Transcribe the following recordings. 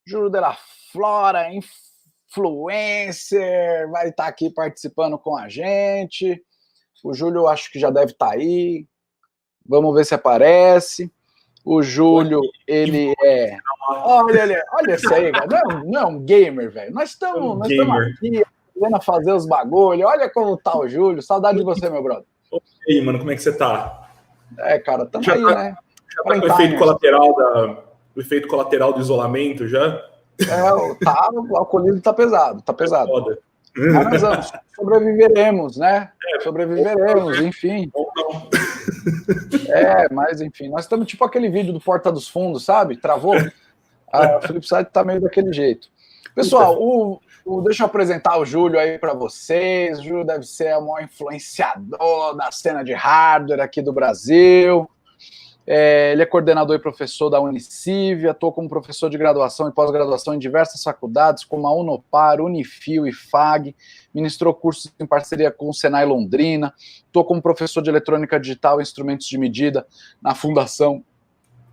Júlio de la Flora, influencer, vai estar aqui participando com a gente. O Júlio acho que já deve estar aí. Vamos ver se aparece. O Júlio, ele é... Olha isso aí, cara. Não é um gamer, velho. Nós estamos aqui aprendendo a fazer os bagulho. Olha como tá o Júlio. Saudade de você, meu brother. E aí, mano, como é que você tá? Cara, estamos aí, né? Já tá com o efeito colateral do isolamento, já? O alcoolismo tá pesado, Foda. Mas sobreviveremos, né? Sobreviveremos, enfim. Mas enfim, nós estamos tipo aquele vídeo do Porta dos Fundos, sabe? Travou. A Flipside tá meio daquele jeito. Pessoal, deixa eu apresentar o Júlio aí para vocês. O Júlio deve ser o maior influenciador da cena de hardware aqui do Brasil. Ele é coordenador e professor da Uniciv, atuou como professor de graduação e pós-graduação em diversas faculdades, como a Unopar, Unifil e FAG, ministrou cursos em parceria com o Senai Londrina, atuou como professor de eletrônica digital e instrumentos de medida na Fundação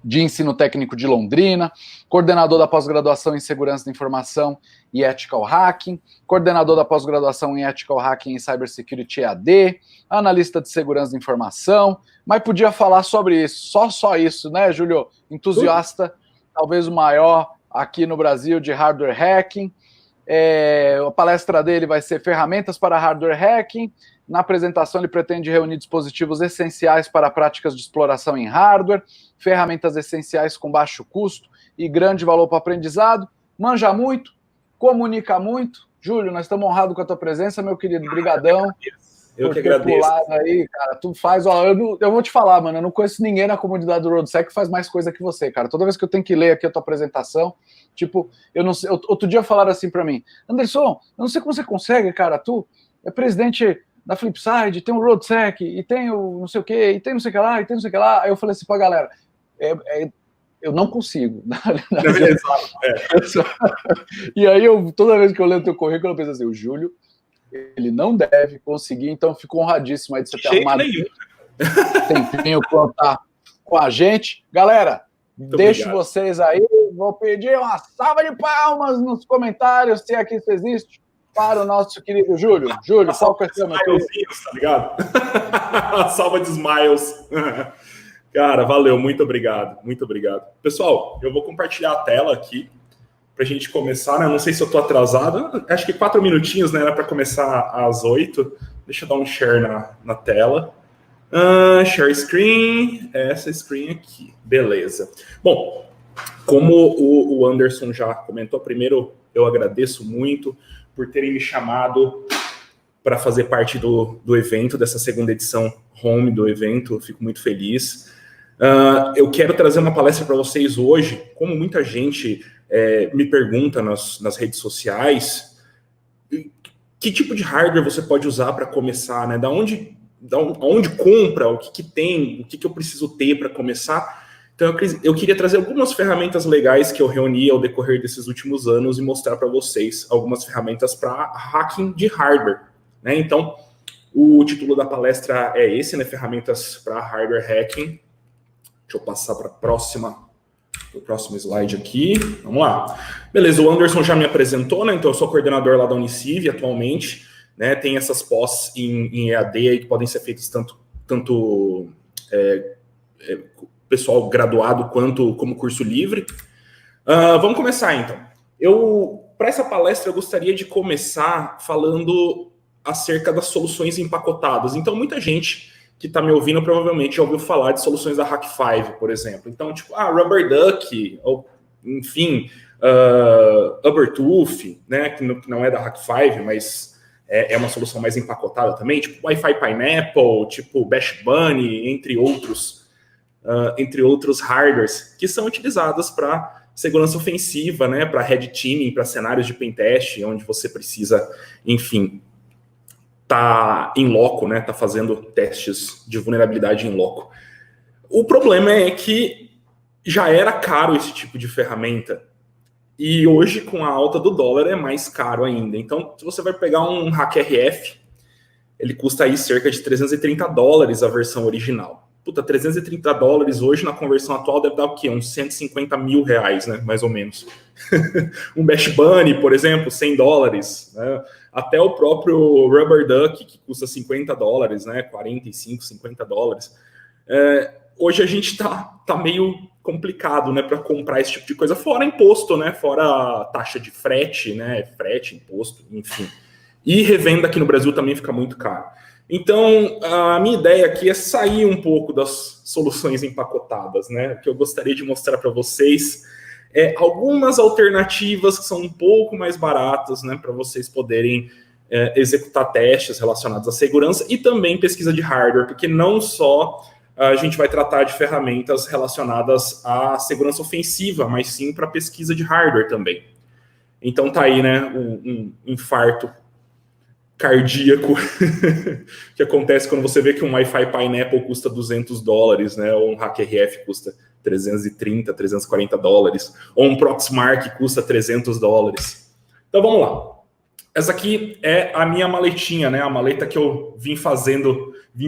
de Ensino Técnico de Londrina, coordenador da pós-graduação em Segurança da Informação e Ethical Hacking, coordenador da pós-graduação em Ethical Hacking e Cybersecurity EAD, analista de Segurança da Informação, mas podia falar sobre isso, só isso, né, Júlio? Entusiasta, talvez o maior aqui no Brasil de hardware hacking. A palestra dele vai ser Ferramentas para Hardware Hacking. Na apresentação, ele pretende reunir dispositivos essenciais para práticas de exploração em hardware, ferramentas essenciais com baixo custo e grande valor para o aprendizado. Manja muito, comunica muito. Júlio, nós estamos honrados com a tua presença, meu querido. Brigadão. Eu que agradeço. Aí, cara, tu faz... eu vou te falar, mano, eu não conheço ninguém na comunidade do RoadSec que faz mais coisa que você, cara. Toda vez que eu tenho que ler aqui a tua apresentação, tipo, eu não sei... Outro dia falaram assim para mim, Anderson, eu não sei como você consegue, cara, tu é presidente da Flipside, tem o RoadSec, e tem o não sei o quê, e tem não sei o que lá, e tem não sei o que lá. Aí eu falei assim pra galera, eu não consigo. E aí, toda vez que eu leio o teu currículo, eu penso assim, o Júlio, ele não deve conseguir, então eu fico honradíssimo aí de você ter arrumado tempinho pra estar com a gente. Galera, deixo vocês aí, vou pedir uma salva de palmas nos comentários, se aqui isso existe, para o nosso querido Júlio. Júlio, qual que é o seu motivo? Tá ligado? A salva de smiles. Cara, valeu, muito obrigado. Pessoal, eu vou compartilhar a tela aqui pra gente começar, né? Não sei se eu tô atrasado, acho que 4 minutinhos, né? Era para começar às 8. Deixa eu dar um share na tela. Share screen, essa screen aqui, beleza. Bom, como o Anderson já comentou, primeiro eu agradeço muito por terem me chamado para fazer parte do evento, dessa segunda edição home do evento, eu fico muito feliz. Eu quero trazer uma palestra para vocês hoje, como muita gente me pergunta nas redes sociais, que tipo de hardware você pode usar para começar, né? Aonde compra, o que tem, o que eu preciso ter para começar. Então eu queria trazer algumas ferramentas legais que eu reuni ao decorrer desses últimos anos e mostrar para vocês algumas ferramentas para hacking de hardware, né? Então, o título da palestra é esse, né? Ferramentas para hardware hacking. Deixa eu passar para o próximo slide aqui. Vamos lá. Beleza, o Anderson já me apresentou, né? Então eu sou coordenador lá da Uniciv atualmente, né? Tem essas pós em EAD aí que podem ser feitas tanto pessoal graduado quanto como curso livre. Vamos começar então. Para essa palestra eu gostaria de começar falando acerca das soluções empacotadas. Então muita gente que está me ouvindo provavelmente já ouviu falar de soluções da Hack5, por exemplo. Então, tipo, Rubber Duck, ou, enfim, Ubertooth, né, que não é da Hack5, mas é uma solução mais empacotada também, tipo Wi-Fi Pineapple, tipo Bash Bunny, entre outros hardwares que são utilizados para segurança ofensiva, né, para red teaming, para cenários de pentest, onde você precisa, enfim, tá em loco, né? Tá fazendo testes de vulnerabilidade em loco. O problema é que já era caro esse tipo de ferramenta e hoje, com a alta do dólar, é mais caro ainda. Então, se você vai pegar um HackRF, ele custa aí cerca de $330 a versão original. puta, $330 hoje na conversão atual deve dar o quê? Uns 150 mil reais, né? Mais ou menos. Um Bash Bunny, por exemplo, $100, né? Até o próprio Rubber Duck, que custa $50, né? 45, $50. Hoje a gente tá meio complicado, né, para comprar esse tipo de coisa, fora imposto, né? Fora taxa de frete, né? Frete, imposto, enfim. E revenda aqui no Brasil também fica muito caro. Então, a minha ideia aqui é sair um pouco das soluções empacotadas, né? O que eu gostaria de mostrar para vocês é algumas alternativas que são um pouco mais baratas, né? Para vocês poderem executar testes relacionados à segurança e também pesquisa de hardware, porque não só a gente vai tratar de ferramentas relacionadas à segurança ofensiva, mas sim para pesquisa de hardware também. Então tá aí, né? Um infarto cardíaco que acontece quando você vê que um Wi-Fi Pineapple custa $200, né? Ou um HackRF custa $330, $340, ou um Proxmark custa $300. Então vamos lá. Essa aqui é a minha maletinha, né? A maleta que eu vim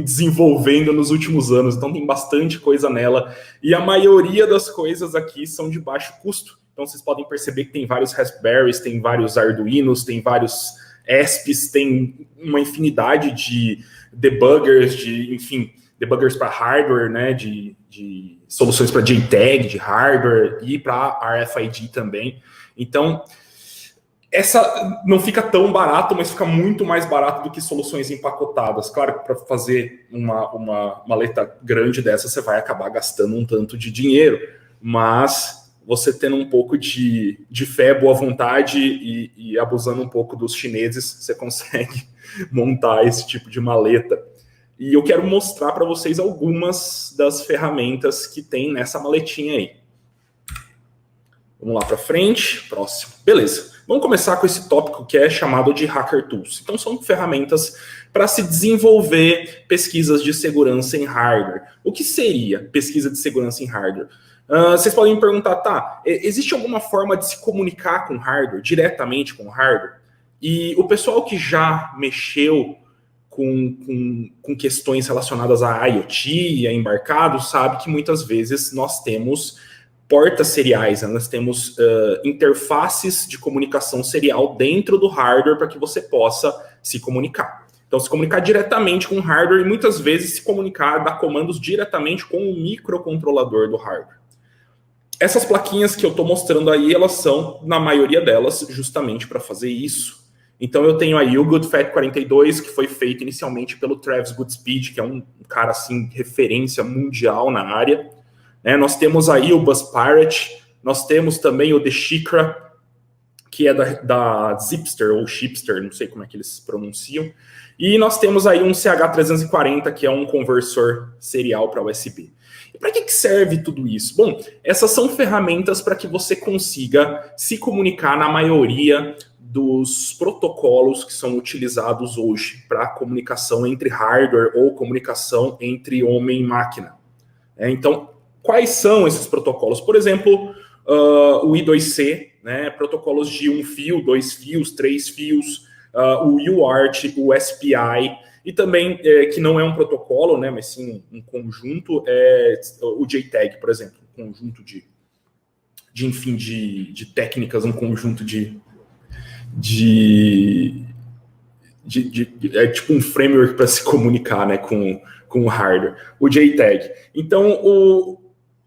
desenvolvendo nos últimos anos. Então tem bastante coisa nela. E a maioria das coisas aqui são de baixo custo. Então vocês podem perceber que tem vários Raspberries, tem vários Arduinos, tem vários ESPs, tem uma infinidade de debuggers, debuggers para hardware, né, de soluções para JTAG, de hardware e para RFID também. Então, essa não fica tão barato, mas fica muito mais barato do que soluções empacotadas. Claro que para fazer uma maleta grande dessa, você vai acabar gastando um tanto de dinheiro, mas você tendo um pouco de fé, boa vontade e abusando um pouco dos chineses, você consegue montar esse tipo de maleta. E eu quero mostrar para vocês algumas das ferramentas que tem nessa maletinha aí. Vamos lá para frente, próximo. Beleza, vamos começar com esse tópico que é chamado de Hacker Tools. Então são ferramentas para se desenvolver pesquisas de segurança em hardware. O que seria pesquisa de segurança em hardware? Vocês podem me perguntar, tá, existe alguma forma de se comunicar com hardware, diretamente com hardware? E o pessoal que já mexeu com questões relacionadas a IoT e a embarcado sabe que muitas vezes nós temos portas seriais, né? Nós temos interfaces de comunicação serial dentro do hardware para que você possa se comunicar. Então, se comunicar diretamente com o hardware e muitas vezes se comunicar, dar comandos diretamente com o microcontrolador do hardware. Essas plaquinhas que eu estou mostrando aí, elas são, na maioria delas, justamente para fazer isso. Então eu tenho aí o GoodFat42, que foi feito inicialmente pelo Travis Goodspeed, que é um cara, assim, referência mundial na área. Né? Nós temos aí o BuzzPirate, nós temos também o The Shikra, que é da Zipster, ou Chipster, não sei como é que eles pronunciam. E nós temos aí um CH340, que é um conversor serial para USB. E para que serve tudo isso? Bom, essas são ferramentas para que você consiga se comunicar na maioria dos protocolos que são utilizados hoje para comunicação entre hardware ou comunicação entre homem e máquina. Então, quais são esses protocolos? Por exemplo, o I2C, né, protocolos de 1 fio, 2 fios, 3 fios, o UART, o SPI, e também, que não é um protocolo, né, mas sim um conjunto, o JTAG, por exemplo, um conjunto de técnicas, um conjunto é tipo um framework para se comunicar, né, com o hardware, o JTAG. Então,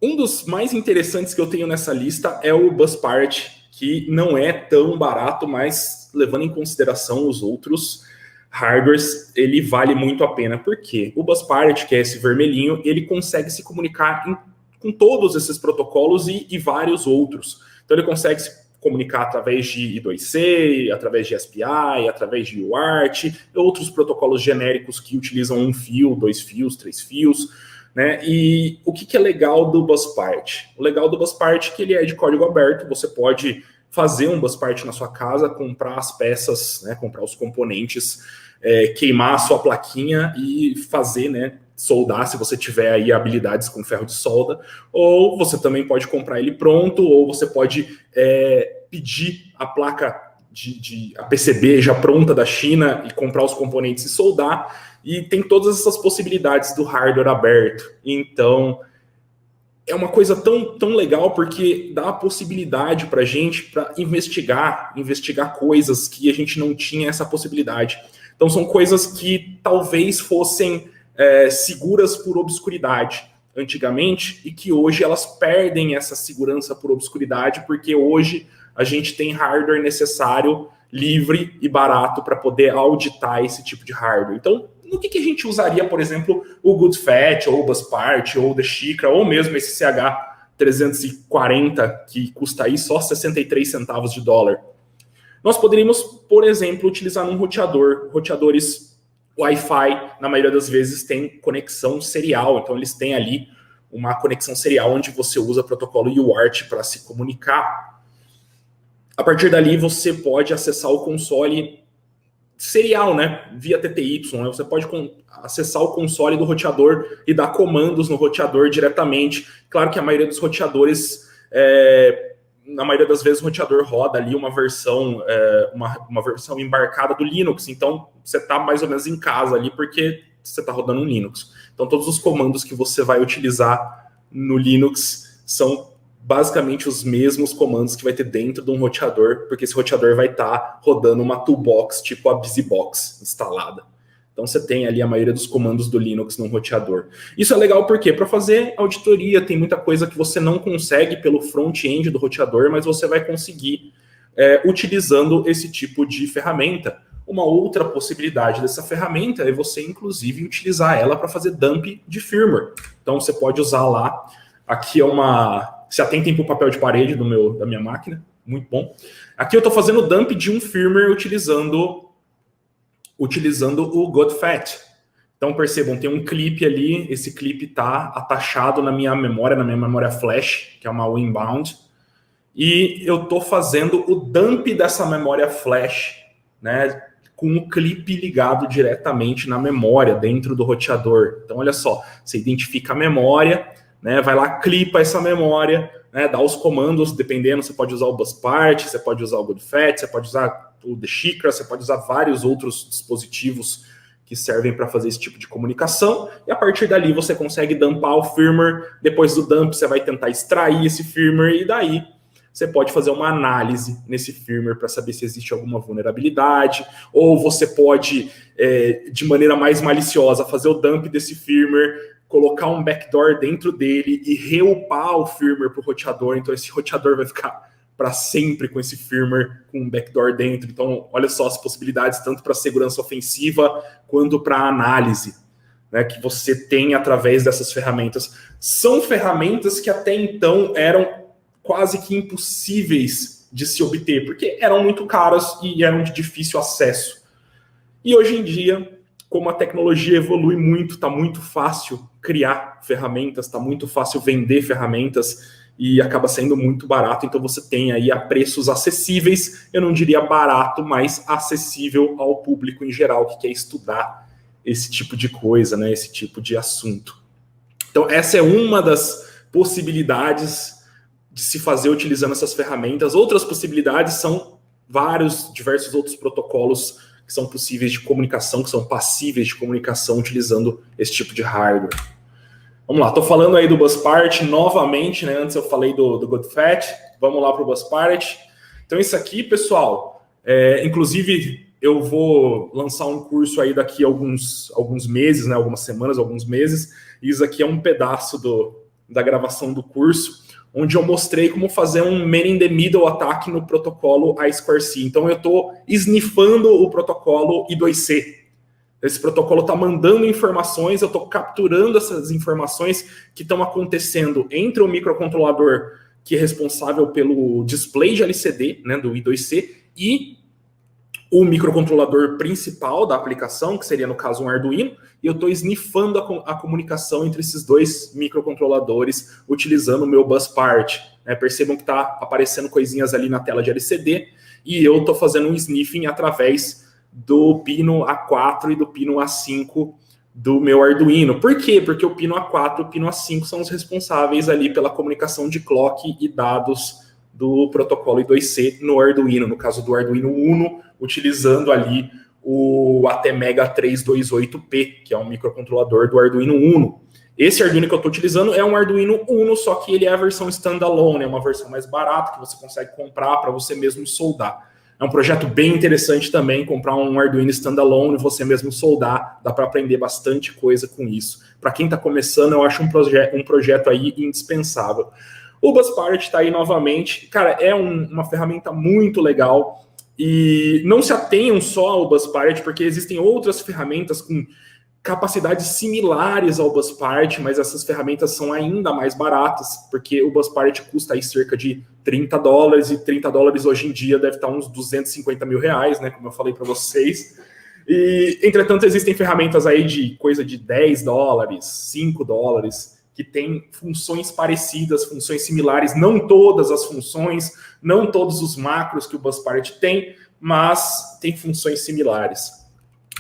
um dos mais interessantes que eu tenho nessa lista é o BuzzPirate, que não é tão barato, mas levando em consideração os outros hardwares, ele vale muito a pena. Por quê? O BuzzPirate, que é esse vermelhinho, ele consegue se comunicar com todos esses protocolos e vários outros. Então, ele consegue se comunicar através de I2C, através de SPI, através de UART, outros protocolos genéricos que utilizam 1 fio, 2 fios, 3 fios, né? E o que é legal do BuzzPirate? O legal do BuzzPirate é que ele é de código aberto, você pode fazer um BuzzPirate na sua casa, comprar as peças, né, comprar os componentes, queimar a sua plaquinha e fazer, né, soldar, se você tiver aí habilidades com ferro de solda, ou você também pode comprar ele pronto, ou você pode pedir a placa a PCB já pronta da China e comprar os componentes e soldar, e tem todas essas possibilidades do hardware aberto. Então, é uma coisa tão legal, porque dá a possibilidade para a gente para investigar coisas que a gente não tinha essa possibilidade. Então, são coisas que talvez fossem seguras por obscuridade antigamente, e que hoje elas perdem essa segurança por obscuridade, porque hoje a gente tem hardware necessário, livre e barato para poder auditar esse tipo de hardware. Então, no que a gente usaria, por exemplo, o GoodFat, ou o BuzzPart, ou o TheShikra, ou mesmo esse CH340, que custa aí só 63 centavos de dólar? Nós poderíamos, por exemplo, utilizar um roteador. Roteadores Wi-Fi, na maioria das vezes, tem conexão serial. Então, eles têm ali uma conexão serial onde você usa o protocolo UART para se comunicar. A partir dali, você pode acessar o console serial, né? Via TTY. Né? Você pode acessar o console do roteador e dar comandos no roteador diretamente. Claro que a maioria dos roteadores... na maioria das vezes o roteador roda ali uma versão embarcada do Linux, então você está mais ou menos em casa ali, porque você está rodando um Linux. Então todos os comandos que você vai utilizar no Linux são basicamente os mesmos comandos que vai ter dentro de um roteador, porque esse roteador vai estar rodando uma toolbox tipo a BusyBox instalada. Então você tem ali a maioria dos comandos do Linux no roteador. Isso é legal porque para fazer auditoria tem muita coisa que você não consegue pelo front-end do roteador, mas você vai conseguir utilizando esse tipo de ferramenta. Uma outra possibilidade dessa ferramenta é você, inclusive, utilizar ela para fazer dump de firmware. Então você pode usar lá, aqui é uma... Se atentem para o papel de parede da minha máquina, muito bom. Aqui eu estou fazendo dump de um firmware utilizando o GoodFat. Então percebam, tem um clipe ali, esse clipe está atachado na minha memória flash, que é uma Winbound, e eu estou fazendo o dump dessa memória flash, né, com o clipe ligado diretamente na memória, dentro do roteador. Então olha só, você identifica a memória, né, vai lá, clipa essa memória, né, dá os comandos, dependendo, você pode usar o BuzzPart, você pode usar o GoodFat, você pode usar o TheShikra, você pode usar vários outros dispositivos que servem para fazer esse tipo de comunicação, e a partir dali você consegue dumpar o firmware. Depois do dump você vai tentar extrair esse firmware, e daí você pode fazer uma análise nesse firmware para saber se existe alguma vulnerabilidade, ou você pode, de maneira mais maliciosa, fazer o dump desse firmware, colocar um backdoor dentro dele e reupar o firmware para o roteador. Então esse roteador vai ficar para sempre com esse firmware com um backdoor dentro. Então olha só as possibilidades, tanto para segurança ofensiva quanto para análise, né, que você tem através dessas ferramentas. São ferramentas que até então eram quase que impossíveis de se obter, porque eram muito caras e eram de difícil acesso. E hoje em dia, como a tecnologia evolui muito, está muito fácil criar ferramentas, está muito fácil vender ferramentas, e acaba sendo muito barato. Então você tem aí a preços acessíveis, eu não diria barato, mas acessível ao público em geral que quer estudar esse tipo de coisa, né, esse tipo de assunto. Então essa é uma das possibilidades de se fazer utilizando essas ferramentas. Outras possibilidades são diversos outros protocolos que são possíveis de comunicação, que são passíveis de comunicação utilizando esse tipo de hardware. Vamos lá, estou falando aí do BuzzPart novamente, né? Antes eu falei do GoodFat, vamos lá para o BuzzPart. Então isso aqui, pessoal, inclusive eu vou lançar um curso aí daqui a alguns meses, né? Algumas semanas, alguns meses, e isso aqui é um pedaço da gravação do curso, onde eu mostrei como fazer um man-in-the-middle ataque no protocolo I2C. Então eu estou sniffando o protocolo I2C. Esse protocolo está mandando informações, eu estou capturando essas informações que estão acontecendo entre o microcontrolador que é responsável pelo display de LCD, né, do I2C, e o microcontrolador principal da aplicação, que seria, no caso, um Arduino, e eu estou sniffando a comunicação entre esses dois microcontroladores utilizando o meu BuzzPart. Percebam que está aparecendo coisinhas ali na tela de LCD, e eu estou fazendo um sniffing através do pino A4 e do pino A5 do meu Arduino. Por quê? Porque o pino A4 e o pino A5 são os responsáveis ali pela comunicação de clock e dados do protocolo I2C no Arduino, no caso do Arduino Uno, utilizando ali o ATmega 328P, que é um microcontrolador do Arduino Uno. Esse Arduino que eu estou utilizando é um Arduino Uno, só que ele é a versão standalone, é uma versão mais barata que você consegue comprar para você mesmo soldar. É um projeto bem interessante também, comprar um Arduino standalone e você mesmo soldar. Dá para aprender bastante coisa com isso. Para quem está começando, eu acho um projeto aí indispensável. O Busparity está aí novamente. Cara, é uma ferramenta muito legal. E não se atenham só ao Busparity, porque existem outras ferramentas com capacidades similares ao Busparity, mas essas ferramentas são ainda mais baratas, porque o Busparity custa aí cerca de $30, e $30 hoje em dia deve estar uns 250 mil reais, né, como eu falei para vocês. E, entretanto, existem ferramentas aí de coisa de $10, $5, que tem funções parecidas, funções similares, não todas as funções, não todos os macros que o Busparity tem, mas tem funções similares.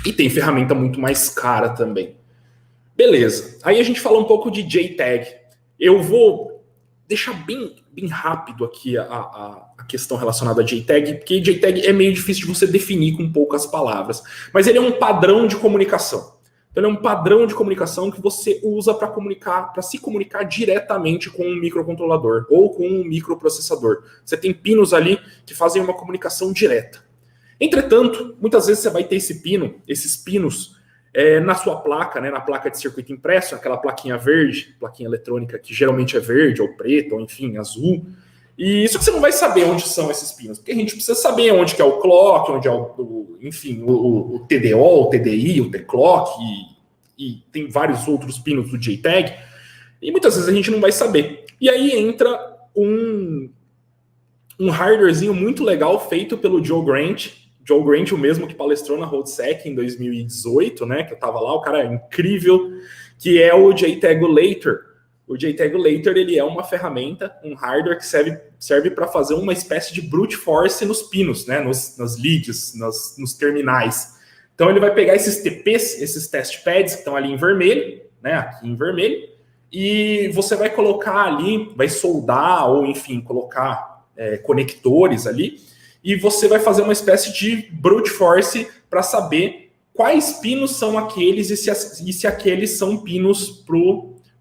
E tem ferramenta muito mais cara também. Beleza. Aí a gente fala um pouco de JTAG. Eu vou deixar bem rápido aqui a questão relacionada a JTAG, porque JTAG é meio difícil de você definir com poucas palavras. Mas ele é um padrão de comunicação. Então, ele é um padrão de comunicação que você usa para se comunicar diretamente com um microcontrolador ou com um microprocessador. Você tem pinos ali que fazem uma comunicação direta. Entretanto, muitas vezes você vai ter esses pinos na sua placa, né, na placa de circuito impresso, aquela plaquinha verde, plaquinha eletrônica que geralmente é verde ou preta, ou enfim, azul. E isso que você não vai saber onde são esses pinos, porque a gente precisa saber onde que é o clock, onde é o TDO, o TDI, o T-clock, e tem vários outros pinos do JTAG, e muitas vezes a gente não vai saber. E aí entra um hardwarezinho muito legal feito pelo Joe Grant, o mesmo que palestrou na RoadSec em 2018, né, que eu tava lá, o cara é incrível, que é o JTagulator. O JTagulator, ele é uma ferramenta, um hardware que serve para fazer uma espécie de brute force nos pinos, né, nas leads, nos terminais. Então ele vai pegar esses TPs, esses test pads que estão ali em vermelho, né, aqui em vermelho, e você vai colocar ali, vai soldar ou, enfim, colocar conectores ali, e você vai fazer uma espécie de brute force para saber quais pinos são aqueles e se aqueles são pinos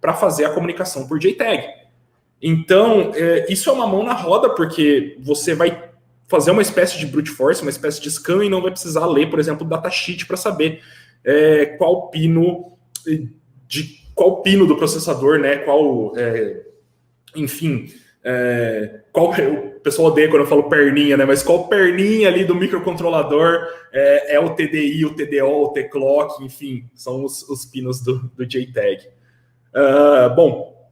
para fazer a comunicação por JTAG. Então, isso é uma mão na roda, porque você vai fazer uma espécie de brute force, uma espécie de scan, e não vai precisar ler, por exemplo, o datasheet para saber qual pino do processador, né? O pessoal odeia quando eu falo perninha, né? Mas qual perninha ali do microcontrolador é o TDI, o TDO, o T-clock, enfim, são os pinos do JTAG. Bom,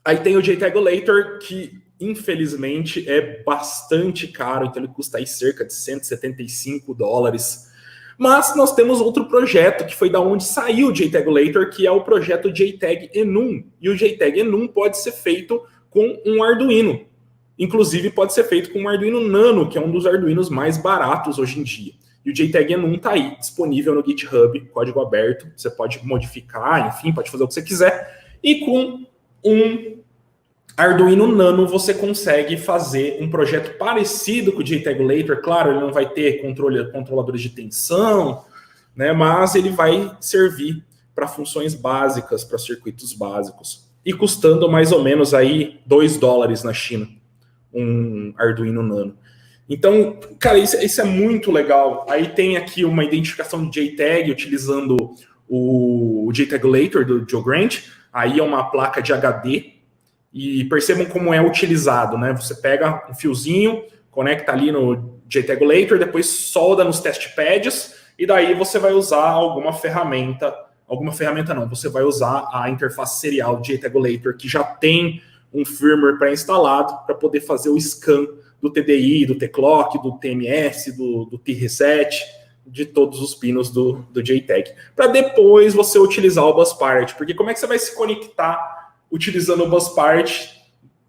aí tem o JTagulator, que infelizmente é bastante caro, então ele custa aí cerca de $175. Mas nós temos outro projeto, que foi da onde saiu o JTagulator, que é o projeto JTAG Enum. E o JTAG Enum pode ser feito com um Arduino. Inclusive, pode ser feito com um Arduino Nano, que é um dos Arduinos mais baratos hoje em dia. E o JTAG Enum está aí, disponível no GitHub, código aberto. Você pode modificar, enfim, pode fazer o que você quiser. E com um Arduino Nano, você consegue fazer um projeto parecido com o JTagulator. Claro, ele não vai ter controladores de tensão, né, mas ele vai servir para funções básicas, para circuitos básicos. E custando mais ou menos aí $2 na China, um Arduino Nano. Então, cara, isso é muito legal. Aí tem aqui uma identificação de JTAG utilizando o JTagulator do Joe Grant. Aí é uma placa de HD. E percebam como é utilizado, né? Você pega um fiozinho, conecta ali no JTagulator, depois solda nos test pads, e daí você vai usar alguma ferramenta não, você vai usar a interface serial de JTagulator, que já tem um firmware pré-instalado para poder fazer o scan do TDI, do T-clock, do TMS, do T-reset, de todos os pinos do JTAG. Para depois você utilizar o Busparity, porque como é que você vai se conectar utilizando o Busparity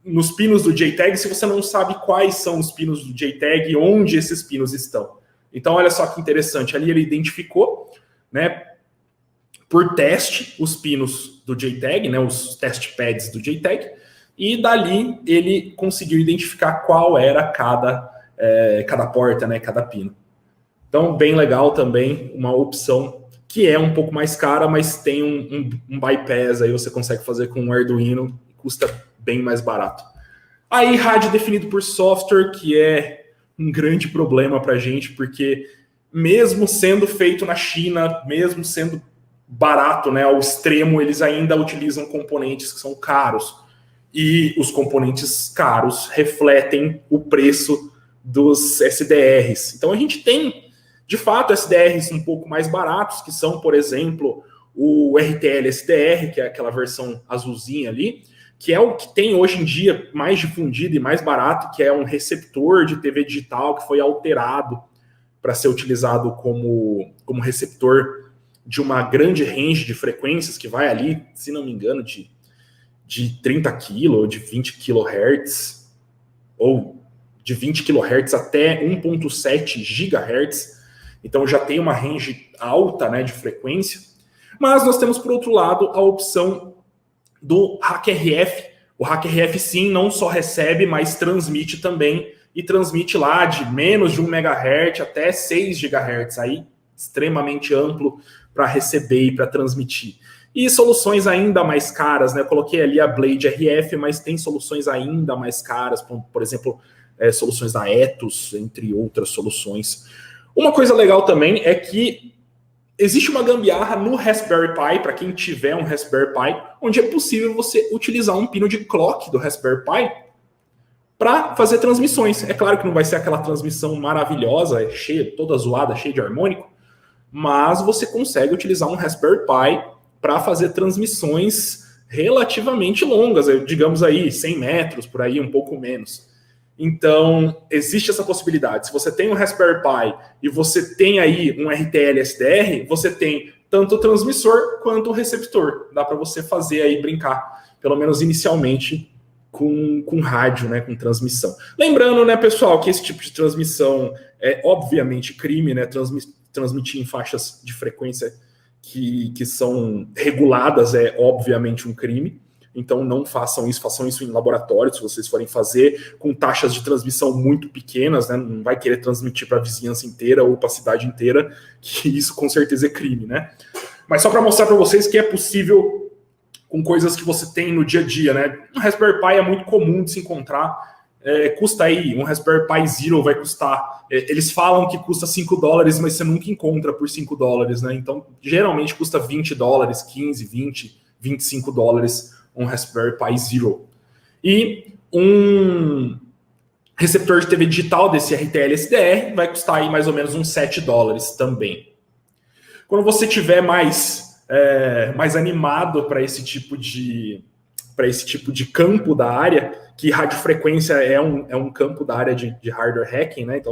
nos pinos do JTAG se você não sabe quais são os pinos do JTAG e onde esses pinos estão? Então, olha só que interessante. Ali ele identificou, né, por teste, os pinos do JTAG, né, os test pads do JTAG, e dali ele conseguiu identificar qual era cada porta, né, cada pino. Então, bem legal também, uma opção que é um pouco mais cara, mas tem um bypass, aí você consegue fazer com um Arduino, custa bem mais barato. Aí, rádio definido por software, que é um grande problema para a gente, porque mesmo sendo feito na China, mesmo sendo barato, né, ao extremo, eles ainda utilizam componentes que são caros. E os componentes caros refletem o preço dos SDRs. Então a gente tem, de fato, SDRs um pouco mais baratos, que são, por exemplo, o RTL SDR, que é aquela versão azulzinha ali, que é o que tem hoje em dia mais difundido e mais barato, que é um receptor de TV digital que foi alterado para ser utilizado como receptor de uma grande range de frequências, que vai ali, se não me engano, de 30 kg ou de 20 kHz, ou de 20 kHz até 1.7 GHz. Então já tem uma range alta, né, de frequência. Mas nós temos, por outro lado, a opção do HackRF. O HackRF, sim, não só recebe, mas transmite também. E transmite lá de menos de 1 MHz até 6 GHz. Aí, extremamente amplo para receber e para transmitir. E soluções ainda mais caras, né? Eu coloquei ali a Blade RF, mas tem soluções ainda mais caras, por exemplo, soluções da Ethos, entre outras soluções. Uma coisa legal também é que existe uma gambiarra no Raspberry Pi, para quem tiver um Raspberry Pi, onde é possível você utilizar um pino de clock do Raspberry Pi para fazer transmissões. É claro que não vai ser aquela transmissão maravilhosa, cheia, toda zoada, cheia de harmônico, mas você consegue utilizar um Raspberry Pi para fazer transmissões relativamente longas, digamos aí 100 metros, por aí, um pouco menos. Então, existe essa possibilidade. Se você tem um Raspberry Pi e você tem aí um RTL SDR, você tem tanto o transmissor quanto o receptor. Dá para você fazer aí, brincar, pelo menos inicialmente, com rádio, né, com transmissão. Lembrando, né, pessoal, que esse tipo de transmissão é obviamente crime, né, transmitir em faixas de frequência que são reguladas é obviamente um crime. Então não façam isso em laboratório, se vocês forem fazer com taxas de transmissão muito pequenas, né? Não vai querer transmitir para a vizinhança inteira ou para a cidade inteira, que isso com certeza é crime, né? Mas só para mostrar para vocês que é possível com coisas que você tem no dia a dia, né? Um Raspberry Pi é muito comum de se encontrar, custa aí, um Raspberry Pi Zero vai custar, eles falam que custa $5, mas você nunca encontra por $5, né? Então geralmente custa $20, 15, 20, $25 um Raspberry Pi Zero. E um receptor de TV digital desse RTL SDR vai custar aí mais ou menos uns $7 também. Quando você tiver mais animado para esse tipo de campo da área, que radiofrequência é um campo da área de hardware hacking, né? Então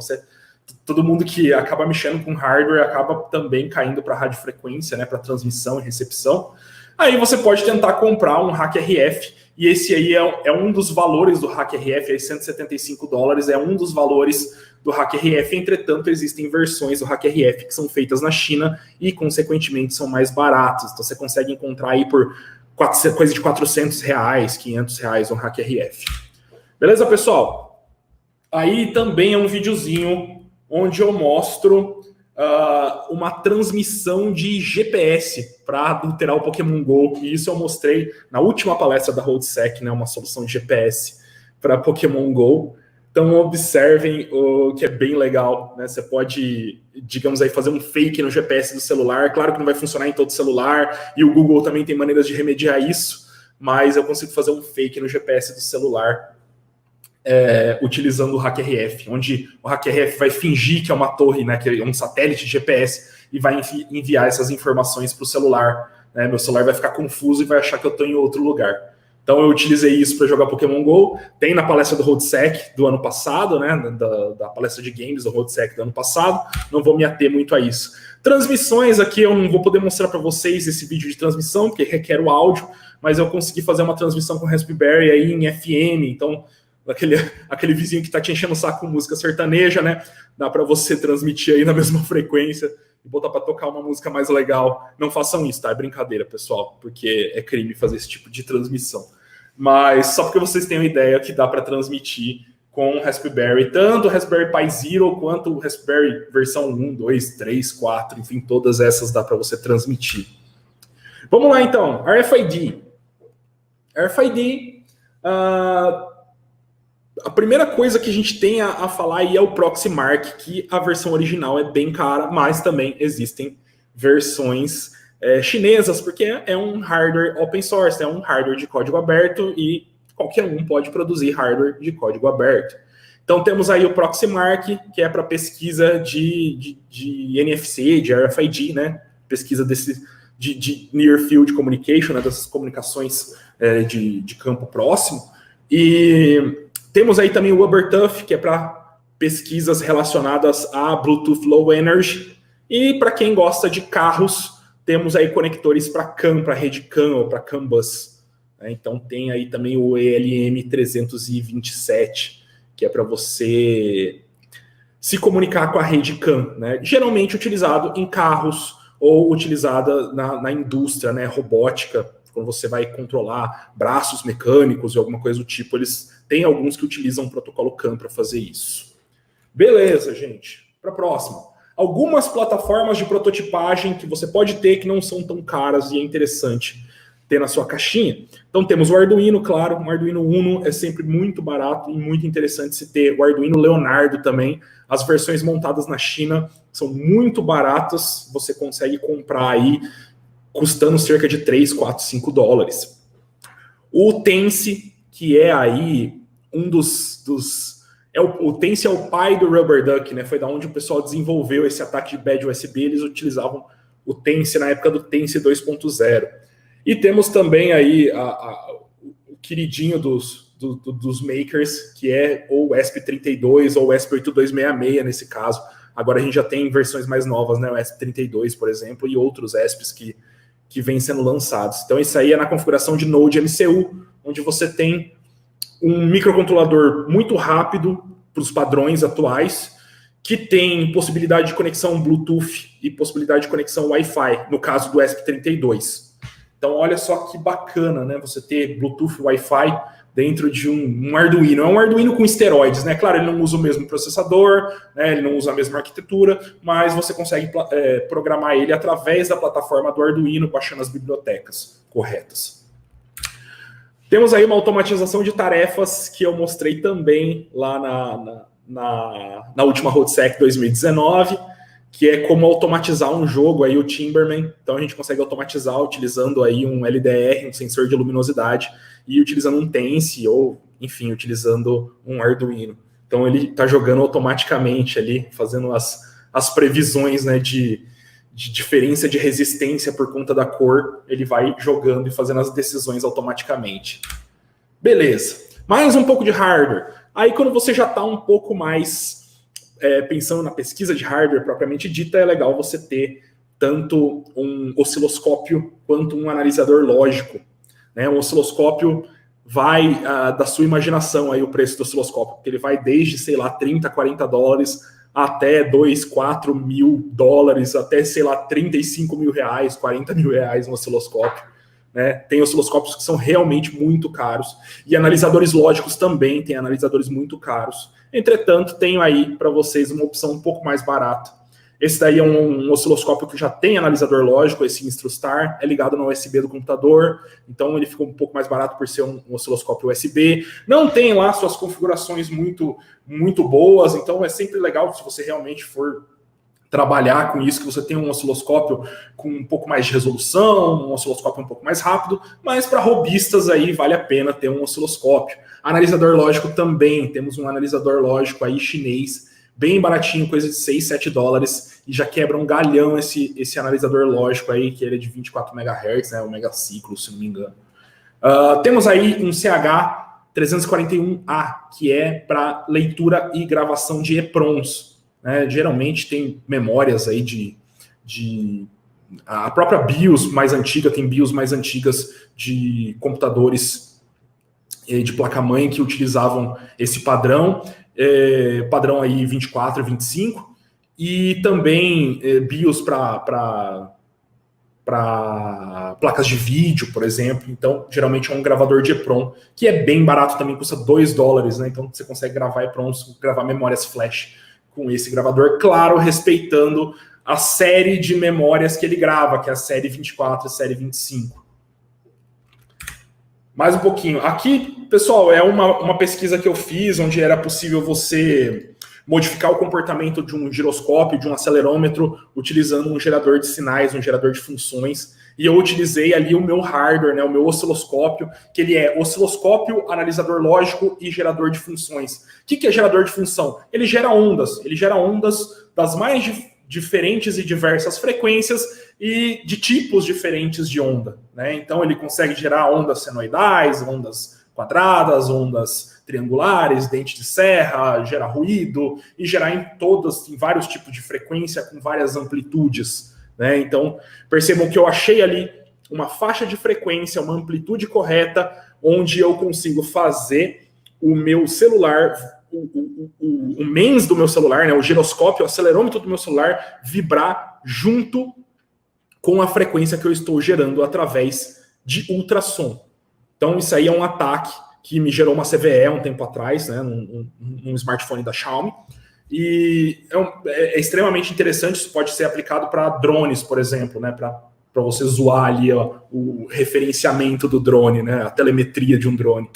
todo mundo que acaba mexendo com hardware acaba também caindo para radiofrequência, né? Para transmissão e recepção. Aí você pode tentar comprar um HackRF, e esse aí é um dos valores do HackRF, aí $175 é um dos valores do HackRF. Entretanto, existem versões do HackRF que são feitas na China e, consequentemente, são mais baratas. Então você consegue encontrar aí por coisa de R$400, R$500 um HackRF. Beleza, pessoal? Aí também é um videozinho onde eu mostro uma transmissão de GPS para adulterar o Pokémon GO, e isso eu mostrei na última palestra da RoadSec, né, uma solução de GPS para Pokémon GO. Então observem o que é bem legal, né? Você pode, digamos aí, fazer um fake no GPS do celular. Claro que não vai funcionar em todo celular, e o Google também tem maneiras de remediar isso, mas eu consigo fazer um fake no GPS do celular utilizando o HackRF, onde o HackRF vai fingir que é uma torre, né, que é um satélite de GPS, e vai enviar essas informações para o celular. Né? Meu celular vai ficar confuso e vai achar que eu estou em outro lugar. Então eu utilizei isso para jogar Pokémon GO. Tem na palestra do RoadSec do ano passado, né, da palestra de games do RoadSec do ano passado. Não vou me ater muito a isso. Transmissões aqui, eu não vou poder mostrar para vocês esse vídeo de transmissão, porque requer o áudio, mas eu consegui fazer uma transmissão com Raspberry aí em FM, então aquele vizinho que tá te enchendo o saco com música sertaneja, né? Dá para você transmitir aí na mesma frequência e botar para tocar uma música mais legal. Não façam isso, tá? É brincadeira, pessoal, porque é crime fazer esse tipo de transmissão. Mas só porque vocês têm uma ideia que dá para transmitir com o Raspberry, tanto o Raspberry Pi Zero quanto o Raspberry versão 1, 2, 3, 4, enfim, todas essas dá para você transmitir. Vamos lá então, RFID. RFID, a primeira coisa que a gente tem a falar aí é o Proxmark, que a versão original é bem cara, mas também existem versões chinesas, porque é um hardware open source, é um hardware de código aberto e qualquer um pode produzir hardware de código aberto. Então temos aí o Proxmark, que é para pesquisa de NFC, de RFID, né? Pesquisa de Near Field Communication, né? Dessas comunicações de campo próximo. E temos aí também o UberTUF, que é para pesquisas relacionadas a Bluetooth Low Energy. E para quem gosta de carros, temos aí conectores para CAN, para rede CAN ou para CAN Bus. Então tem aí também o ELM327, que é para você se comunicar com a rede CAN, né? Geralmente utilizado em carros ou utilizada na indústria, né? Robótica, quando você vai controlar braços mecânicos ou alguma coisa do tipo, eles têm alguns que utilizam o protocolo CAN para fazer isso. Beleza, gente. Para a próxima. Algumas plataformas de prototipagem que você pode ter que não são tão caras e é interessante ter na sua caixinha. Então temos o Arduino, claro, o Arduino Uno é sempre muito barato e muito interessante se ter. O Arduino Leonardo também. As versões montadas na China são muito baratas, você consegue comprar aí custando cerca de 3, 4, 5 dólares. O Tense, que é aí um o Tense é o pai do Rubber Duck, né? Foi da onde o pessoal desenvolveu esse ataque de bad USB. Eles utilizavam o Tense na época do Tense 2.0. E temos também aí o queridinho dos makers, que é ou o ESP32 ou o ESP8266 nesse caso. Agora a gente já tem versões mais novas, né? O ESP32, por exemplo, e outros ESPs que vêm sendo lançados. Então isso aí é na configuração de Node MCU, onde você tem um microcontrolador muito rápido para os padrões atuais, que tem possibilidade de conexão Bluetooth e possibilidade de conexão Wi-Fi, no caso do ESP32. Então, olha só que bacana, né? Você ter Bluetooth Wi-Fi dentro de um Arduino. É um Arduino com esteroides, né? Claro, ele não usa o mesmo processador, né? Ele não usa a mesma arquitetura, mas você consegue programar ele através da plataforma do Arduino, baixando as bibliotecas corretas. Temos aí uma automatização de tarefas que eu mostrei também lá na última RoadSec 2019, que é como automatizar um jogo, aí o Timberman. Então a gente consegue automatizar utilizando aí um LDR, um sensor de luminosidade, e utilizando um Tense, ou enfim, utilizando um Arduino. Então ele está jogando automaticamente ali, fazendo as previsões, né, de diferença de resistência por conta da cor, ele vai jogando e fazendo as decisões automaticamente. Beleza. Mais um pouco de hardware. Aí quando você já está um pouco mais pensando na pesquisa de hardware propriamente dita, é legal você ter tanto um osciloscópio quanto um analisador lógico. Né? Um osciloscópio vai da sua imaginação aí o preço do osciloscópio, porque ele vai desde, sei lá, 30, 40 dólares até 2, 4 mil dólares, até, sei lá, 35 mil reais, 40 mil reais um osciloscópio. Né? Tem osciloscópios que são realmente muito caros, e analisadores lógicos também tem analisadores muito caros. Entretanto, tenho aí para vocês uma opção um pouco mais barata. Esse daí é um osciloscópio que já tem analisador lógico, esse Instrustar, é ligado no USB do computador, então ele fica um pouco mais barato por ser um osciloscópio USB. Não tem lá suas configurações muito, muito boas, então é sempre legal se você realmente for trabalhar com isso, que você tem um osciloscópio com um pouco mais de resolução, um osciloscópio um pouco mais rápido, mas para hobbyistas aí vale a pena ter um osciloscópio. Analisador lógico também, temos um analisador lógico aí chinês, bem baratinho, coisa de 6, 7 dólares, e já quebra um galhão esse analisador lógico aí, que ele é de 24 MHz, né, o megaciclo, se não me engano. Temos aí um CH341A, que é para leitura e gravação de EPROMs. Né? Geralmente tem memórias aí a própria BIOS mais antiga, tem BIOS mais antigas de computadores de placa-mãe que utilizavam esse padrão, padrão aí 24 e 25, e também BIOS para placas de vídeo, por exemplo. Então, geralmente é um gravador de EEPROM, que é bem barato também, custa $2, né? Então, você consegue gravar EEPROMs, gravar memórias flash com esse gravador, claro, respeitando a série de memórias que ele grava, que é a série 24 e a série 25. Mais um pouquinho. Aqui, pessoal, é uma pesquisa que eu fiz, onde era possível você modificar o comportamento de um giroscópio, de um acelerômetro, utilizando um gerador de sinais, um gerador de funções. E eu utilizei ali o meu hardware, né, o meu osciloscópio, que ele é osciloscópio, analisador lógico e gerador de funções. O que é gerador de função? Ele gera ondas das mais diferentes e diversas frequências e de tipos diferentes de onda, né? Então ele consegue gerar ondas senoidais, ondas quadradas, ondas triangulares, dente de serra, gera ruído e gerar em vários tipos de frequência com várias amplitudes, né? Então percebam que eu achei ali uma faixa de frequência, uma amplitude correta, onde eu consigo fazer o meu celular, o MEMS do meu celular, né, o giroscópio, o acelerômetro do meu celular vibrar junto com a frequência que eu estou gerando através de ultrassom. Então isso aí é um ataque que me gerou uma CVE um tempo atrás, né, num smartphone da Xiaomi, e é extremamente interessante. Isso pode ser aplicado para drones, por exemplo, né, para você zoar ali o referenciamento do drone, né, a telemetria de um drone.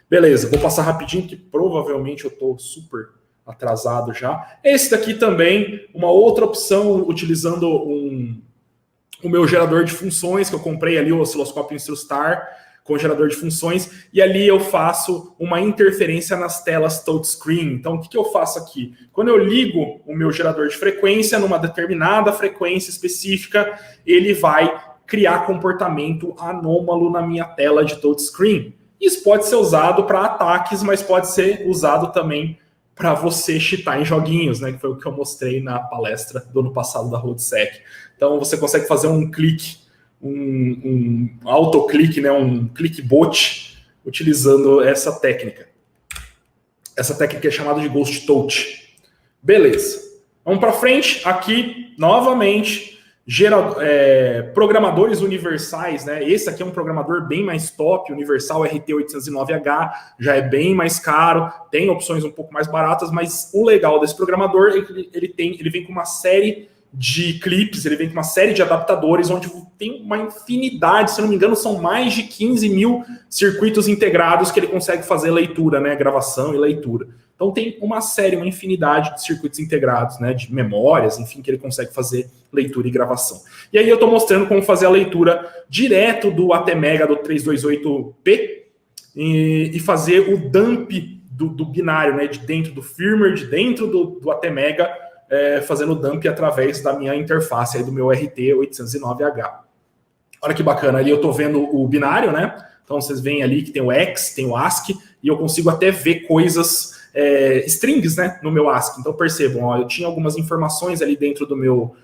Beleza, vou passar rapidinho, que provavelmente eu estou super atrasado já. Esse daqui também, uma outra opção, utilizando o meu gerador de funções, que eu comprei ali, o osciloscópio Instrustar, com gerador de funções, e ali eu faço uma interferência nas telas touchscreen. Então, o que eu faço aqui? Quando eu ligo o meu gerador de frequência numa determinada frequência específica, ele vai criar comportamento anômalo na minha tela de touchscreen. Isso pode ser usado para ataques, mas pode ser usado também para você cheatar em joguinhos, né? Que foi o que eu mostrei na palestra do ano passado da RoadSec. Então você consegue fazer um clique, um autoclique, né? Um clickbot, utilizando essa técnica. Essa técnica é chamada de Ghost Touch. Beleza. Vamos para frente. Aqui, novamente, programadores universais, né? Esse aqui é um programador bem mais top, Universal RT809H, já é bem mais caro, tem opções um pouco mais baratas, mas o legal desse programador é que ele vem com uma série de clips, ele vem com uma série de adaptadores, onde tem uma infinidade, se não me engano, são mais de 15 mil circuitos integrados que ele consegue fazer leitura, né? Gravação e leitura. Então tem uma infinidade de circuitos integrados, né, de memórias, enfim, que ele consegue fazer leitura e gravação. E aí eu estou mostrando como fazer a leitura direto do ATmega do 328P e fazer o dump do binário, né, de dentro do firmware, de dentro do ATmega, fazendo o dump através da minha interface aí do meu RT809H. Olha que bacana, ali eu estou vendo o binário, né? Então vocês veem ali que tem o X, tem o ASCII, e eu consigo até ver coisas, strings, né, no meu ASCII. Então percebam, ó, eu tinha algumas informações ali dentro do meu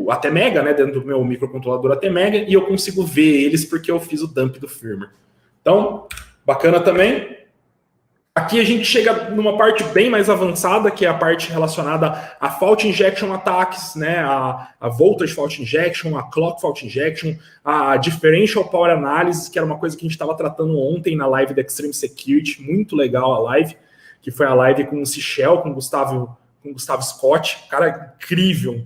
ATmega, né, dentro do meu microcontrolador ATmega, e eu consigo ver eles porque eu fiz o dump do firmware. Então, bacana também. Aqui a gente chega numa parte bem mais avançada, que é a parte relacionada a fault injection attacks, né, a voltage fault injection, a clock fault injection, a differential power analysis, que era uma coisa que a gente estava tratando ontem na live da Extreme Security, muito legal a live, que foi a live com o Sichel, com o Gustavo Scott, cara incrível,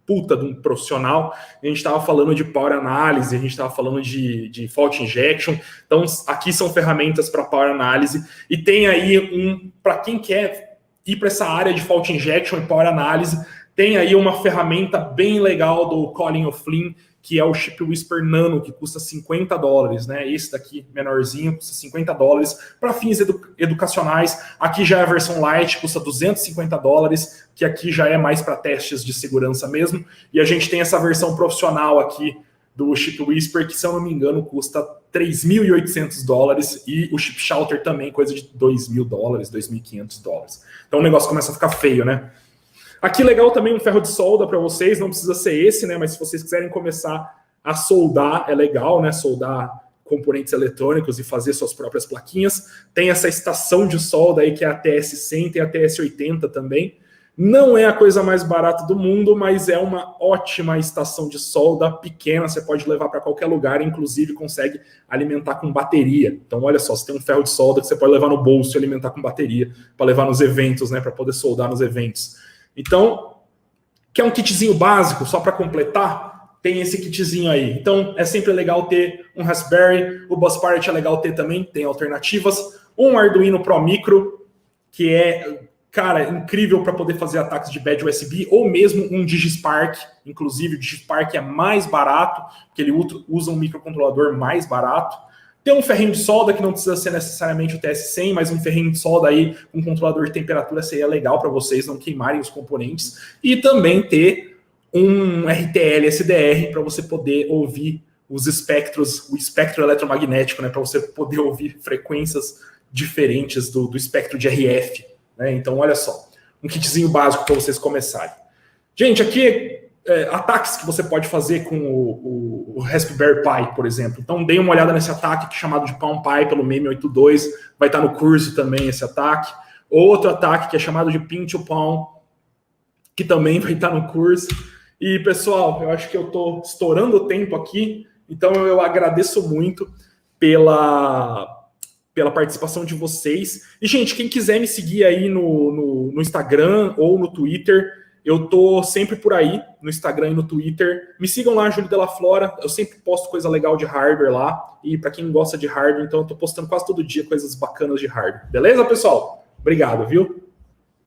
puta de um profissional. A gente estava falando de power analysis, a gente estava falando de fault injection. Então, aqui são ferramentas para power analysis. E tem aí para quem quer ir para essa área de fault injection e power analysis, tem aí uma ferramenta bem legal do Colin O'Flynn, que é o Chip Whisper Nano, que custa $50, né? Esse daqui, menorzinho, custa $50 para fins educacionais. Aqui já é a versão light, custa $250, que aqui já é mais para testes de segurança mesmo. E a gente tem essa versão profissional aqui do Chip Whisper, que, se eu não me engano, custa $3.800, e o Chip Shouter também, coisa de $2.000, $2.500. Então o negócio começa a ficar feio, né? Aqui legal também um ferro de solda para vocês, não precisa ser esse, né? Mas se vocês quiserem começar a soldar, é legal, né? Soldar componentes eletrônicos e fazer suas próprias plaquinhas. Tem essa estação de solda aí, que é a TS100, tem a TS80 também. Não é a coisa mais barata do mundo, mas é uma ótima estação de solda pequena, você pode levar para qualquer lugar, inclusive consegue alimentar com bateria. Então olha só, você tem um ferro de solda que você pode levar no bolso e alimentar com bateria, para levar nos eventos, né, para poder soldar nos eventos. Então, quer um kitzinho básico, só para completar? Tem esse kitzinho aí. Então, é sempre legal ter um Raspberry, o Bus Pirate é legal ter também, tem alternativas. Um Arduino Pro Micro, que é, cara, incrível para poder fazer ataques de bad USB, ou mesmo um DigiSpark. Inclusive, o DigiSpark é mais barato, porque ele usa um microcontrolador mais barato. Tem um ferrinho de solda, que não precisa ser necessariamente o TS100, mas um ferrinho de solda aí, um controlador de temperatura seria legal para vocês não queimarem os componentes. E também ter um RTL SDR para você poder ouvir os espectros, o espectro eletromagnético, né, para você poder ouvir frequências diferentes do espectro de RF. Né? Então, olha só, um kitzinho básico para vocês começarem. Gente, aqui ataques que você pode fazer com o Raspberry Pi, por exemplo. Então, dê uma olhada nesse ataque chamado de Palm Pi pelo Meme82, vai estar no curso também esse ataque. Outro ataque que é chamado de Pin to Palm, que também vai estar no curso. E, pessoal, eu acho que eu estou estourando o tempo aqui, então eu agradeço muito pela participação de vocês. E, gente, quem quiser me seguir aí no Instagram ou no Twitter, eu tô sempre por aí, no Instagram e no Twitter. Me sigam lá, Júlio Della Flora. Eu sempre posto coisa legal de hardware lá. E para quem gosta de hardware, então eu tô postando quase todo dia coisas bacanas de hardware. Beleza, pessoal? Obrigado, viu?